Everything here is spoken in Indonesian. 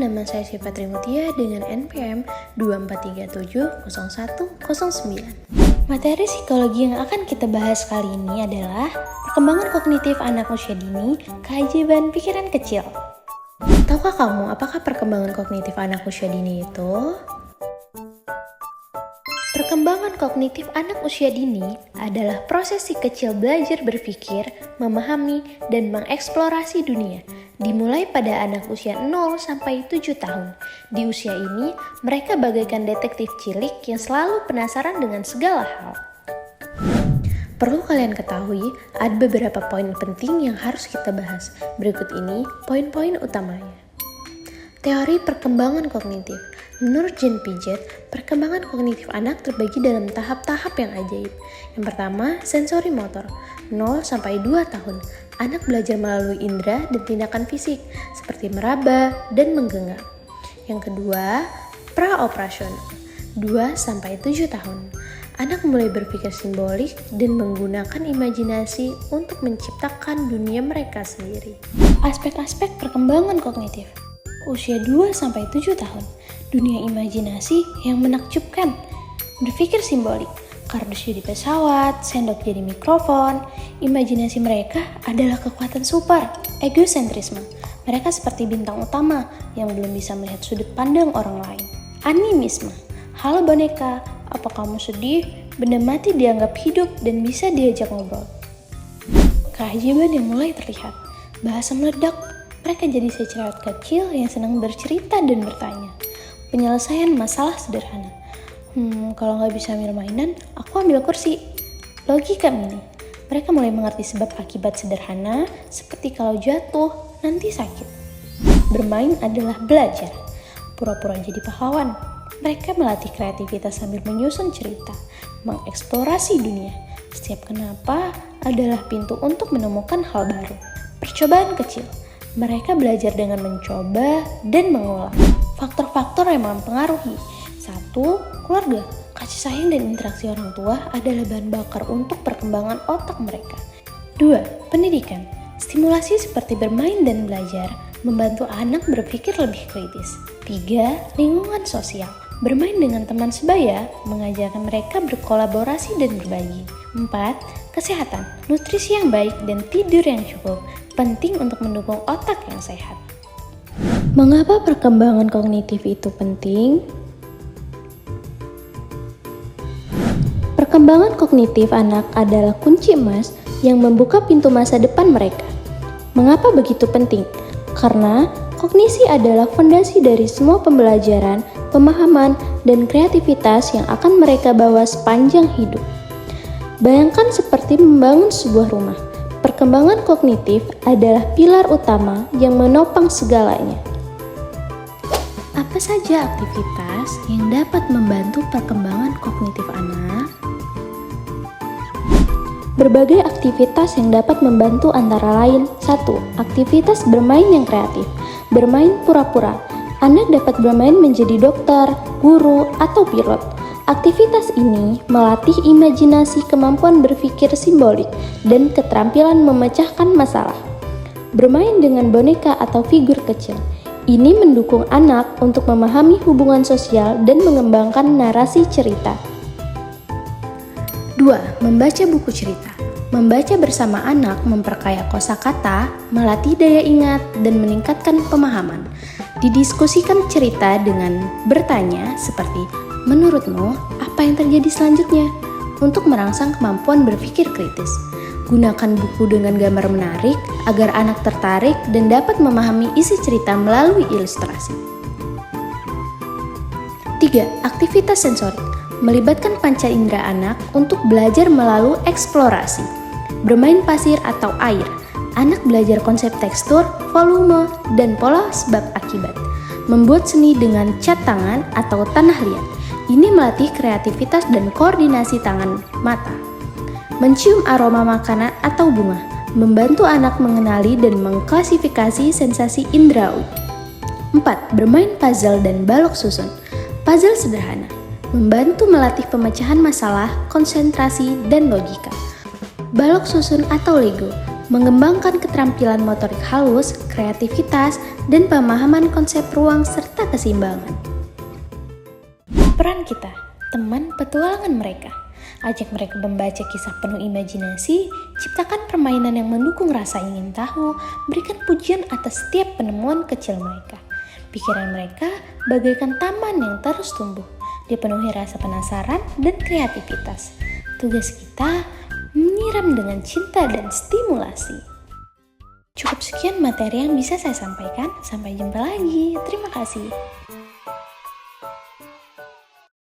nama saya Syifa Trimutia dengan NPM 24370109. Materi psikologi yang akan kita bahas kali ini adalah perkembangan kognitif anak usia dini, keajaiban pikiran kecil. Tahukah kamu apakah perkembangan kognitif anak usia dini itu? Perkembangan kognitif anak usia dini adalah proses si kecil belajar berpikir, memahami, dan mengeksplorasi dunia. Dimulai pada anak usia 0 sampai 7 tahun. Di usia ini, mereka bagaikan detektif cilik yang selalu penasaran dengan segala hal. Perlu kalian ketahui, ada beberapa poin penting yang harus kita bahas. Berikut ini poin-poin utamanya. Teori perkembangan kognitif. Menurut Jean Piaget, perkembangan kognitif anak terbagi dalam tahap-tahap yang ajaib. Yang pertama, sensori motor. 0 sampai 2 tahun. Anak belajar melalui indera dan tindakan fisik, seperti meraba dan menggenggam. Yang kedua, praoperasional. 2 sampai 7 tahun. Anak mulai berpikir simbolik dan menggunakan imajinasi untuk menciptakan dunia mereka sendiri. Aspek-aspek perkembangan kognitif. Usia 2 sampai 7 tahun. Dunia imajinasi yang menakjubkan. Berpikir simbolik. Kardus jadi pesawat, sendok jadi mikrofon. Imajinasi mereka adalah kekuatan super, egosentrisme. Mereka seperti bintang utama yang belum bisa melihat sudut pandang orang lain. Animisme. Halo boneka, apa kamu sedih? Benda mati dianggap hidup dan bisa diajak ngobrol. Keajaiban yang mulai terlihat. Bahasa meledak. Mereka jadi secerewet kecil yang senang bercerita dan bertanya. Penyelesaian masalah sederhana. Kalau nggak bisa ambil mainan, aku ambil kursi. Logika mini. Mereka mulai mengerti sebab akibat sederhana, seperti kalau jatuh, nanti sakit. Bermain adalah belajar. Pura-pura jadi pahlawan. Mereka melatih kreativitas sambil menyusun cerita, mengeksplorasi dunia. Setiap kenapa adalah pintu untuk menemukan hal baru. Percobaan kecil. Mereka belajar dengan mencoba dan mengulang. Faktor-faktor yang mempengaruhi. 1. Keluarga. Kasih sayang dan interaksi orang tua adalah bahan bakar untuk perkembangan otak mereka. 2. Pendidikan. Stimulasi seperti bermain dan belajar membantu anak berpikir lebih kritis. 3. Lingkungan sosial. Bermain dengan teman sebaya mengajarkan mereka berkolaborasi dan berbagi. 4. Kesehatan. Nutrisi yang baik dan tidur yang cukup penting untuk mendukung otak yang sehat. Mengapa perkembangan kognitif itu penting? Perkembangan kognitif anak adalah kunci emas yang membuka pintu masa depan mereka. Mengapa begitu penting? Karena kognisi adalah fondasi dari semua pembelajaran, pemahaman, dan kreativitas yang akan mereka bawa sepanjang hidup. Bayangkan seperti membangun sebuah rumah. Perkembangan kognitif adalah pilar utama yang menopang segalanya. Apa saja aktivitas yang dapat membantu perkembangan kognitif anak? Berbagai aktivitas yang dapat membantu antara lain. 1. Aktivitas bermain yang kreatif. Bermain pura-pura. Anak dapat bermain menjadi dokter, guru, atau pilot. Aktivitas ini melatih imajinasi, kemampuan berpikir simbolik, dan keterampilan memecahkan masalah. Bermain dengan boneka atau figur kecil. Ini mendukung anak untuk memahami hubungan sosial dan mengembangkan narasi cerita. 2. Membaca buku cerita. Membaca bersama anak memperkaya kosakata, melatih daya ingat, dan meningkatkan pemahaman. Didiskusikan cerita dengan bertanya seperti, menurutmu apa yang terjadi selanjutnya? Untuk merangsang kemampuan berpikir kritis. Gunakan buku dengan gambar menarik agar anak tertarik dan dapat memahami isi cerita melalui ilustrasi. 3. Aktivitas sensorik. Melibatkan panca indera anak untuk belajar melalui eksplorasi. Bermain pasir atau air. Anak belajar konsep tekstur, volume, dan pola sebab akibat. Membuat seni dengan cat tangan atau tanah liat. Ini melatih kreativitas dan koordinasi tangan mata. Mencium aroma makanan atau bunga. Membantu anak mengenali dan mengklasifikasi sensasi indrawi. 4. Bermain puzzle dan balok susun. Puzzle sederhana. Membantu melatih pemecahan masalah, konsentrasi, dan logika. Balok susun atau Lego mengembangkan keterampilan motorik halus, kreativitas, dan pemahaman konsep ruang serta keseimbangan. Peran kita, teman petualangan mereka. Ajak mereka membaca kisah penuh imajinasi, ciptakan permainan yang mendukung rasa ingin tahu, berikan pujian atas setiap penemuan kecil mereka. Pikiran mereka bagaikan taman yang terus tumbuh, dipenuhi rasa penasaran dan kreativitas. Tugas kita menyiram dengan cinta dan stimulasi. Cukup sekian materi yang bisa saya sampaikan. Sampai jumpa lagi. Terima kasih.